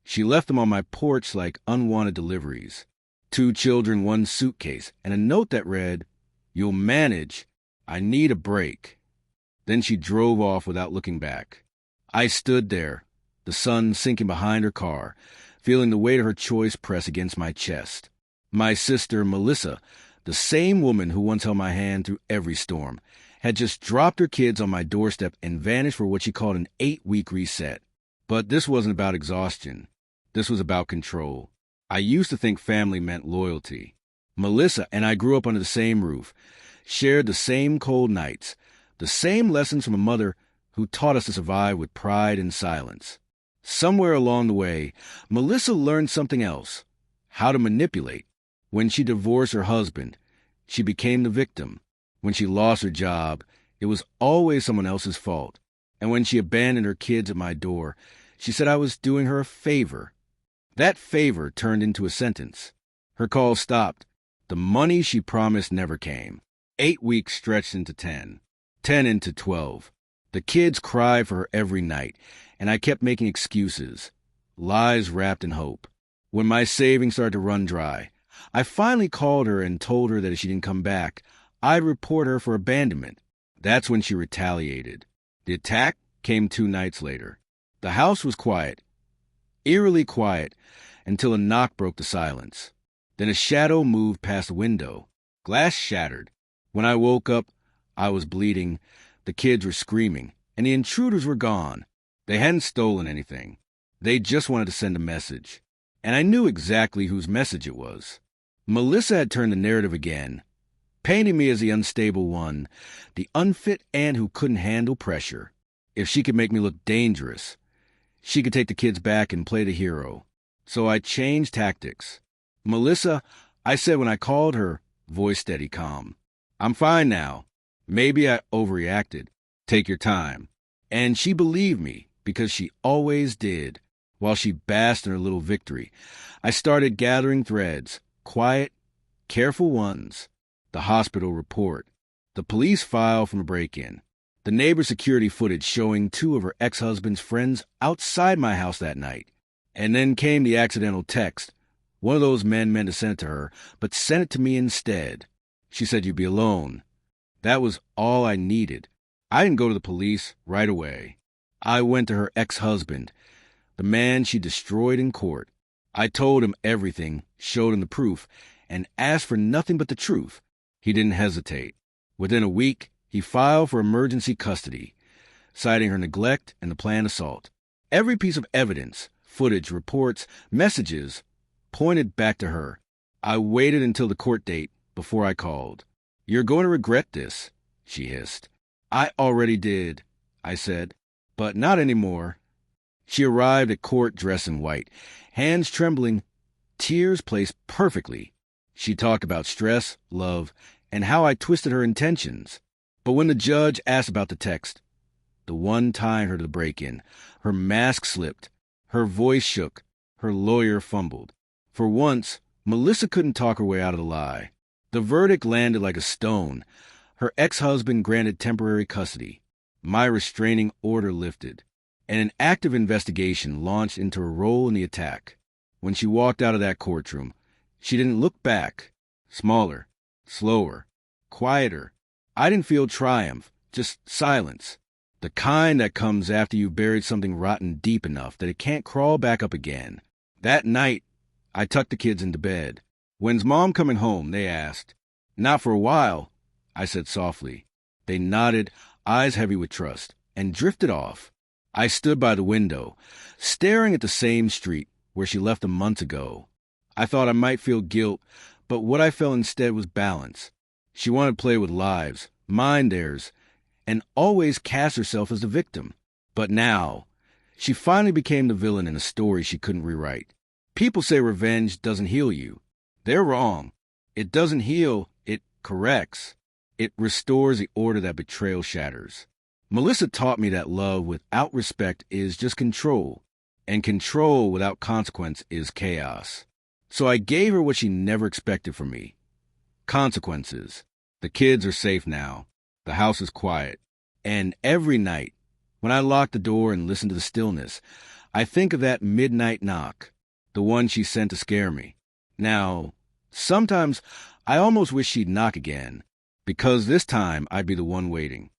She left them on my porch like unwanted deliveries. 2 children, 1 suitcase, and a note that read, "You'll manage. I need a break." Then she drove off without looking back. I stood there, the sun sinking behind her car, feeling the weight of her choice press against my chest. My sister, Melissa, the same woman who once held my hand through every storm, had just dropped her kids on my doorstep and vanished for what she called an 8-week reset. But this wasn't about exhaustion. This was about control. I used to think family meant loyalty. Melissa and I grew up under the same roof, shared the same cold nights, the same lessons from a mother who taught us to survive with pride and silence. Somewhere along the way, Melissa learned something else: how to manipulate. When she divorced her husband, she became the victim. When she lost her job, it was always someone else's fault. And when she abandoned her kids at my door, she said I was doing her a favor. That favor turned into a sentence. Her call stopped. The money she promised never came. 8 weeks stretched into 10. 10 into 12. The kids cried for her every night, and I kept making excuses, lies wrapped in hope. When my savings started to run dry, I finally called her and told her that if she didn't come back, I'd report her for abandonment. That's when she retaliated. The attack came 2 nights later. The house was quiet, eerily quiet, until a knock broke the silence. Then a shadow moved past the window. Glass shattered. When I woke up, I was bleeding, the kids were screaming, and the intruders were gone. They hadn't stolen anything. They just wanted to send a message. And I knew exactly whose message it was. Melissa had turned the narrative again, painting me as the unstable one, the unfit aunt who couldn't handle pressure. If she could make me look dangerous, she could take the kids back and play the hero. So I changed tactics. "Melissa," I said when I called her, voice steady, calm. "I'm fine now. Maybe I overreacted. Take your time." And she believed me, because she always did. While she basked in her little victory, I started gathering threads, quiet, careful ones. The hospital report, the police file from the break-in, the neighbor security footage showing 2 of her ex-husband's friends outside my house that night. And then came the accidental text. One of those men meant to send it to her, but sent it to me instead. She said, "You'd be alone." That was all I needed. I didn't go to the police right away. I went to her ex-husband, the man she destroyed in court. I told him everything, showed him the proof, and asked for nothing but the truth. He didn't hesitate. Within a week, he filed for emergency custody, citing her neglect and the planned assault. Every piece of evidence, footage, reports, messages, pointed back to her. I waited until the court date before I called. "You're going to regret this," she hissed. "I already did," I said, "but not anymore." She arrived at court dressed in white, hands trembling, tears placed perfectly. She talked about stress, love, and how I twisted her intentions. But when the judge asked about the text, the one tying her to the break-in, her mask slipped, her voice shook, her lawyer fumbled. For once, Melissa couldn't talk her way out of the lie. The verdict landed like a stone. Her ex-husband granted temporary custody. My restraining order lifted, and an active investigation launched into her role in the attack. When she walked out of that courtroom, she didn't look back. Smaller, slower, quieter. I didn't feel triumph, just silence. The kind that comes after you've buried something rotten deep enough that it can't crawl back up again. That night, I tucked the kids into bed. "When's Mom coming home?" they asked. "Not for a while," I said softly. They nodded, eyes heavy with trust, and drifted off. I stood by the window, staring at the same street where she left them months ago. I thought I might feel guilt, but what I felt instead was balance. She wanted to play with lives, mine theirs, and always cast herself as the victim. But now, she finally became the villain in a story she couldn't rewrite. People say revenge doesn't heal you. They're wrong. It doesn't heal, it corrects. It restores the order that betrayal shatters. Melissa taught me that love without respect is just control, and control without consequence is chaos. So I gave her what she never expected from me: consequences. The kids are safe now. The house is quiet. And every night, when I locked the door and listened to the stillness, I think of that midnight knock, the one she sent to scare me. Now, sometimes I almost wish she'd knock again, because this time I'd be the one waiting.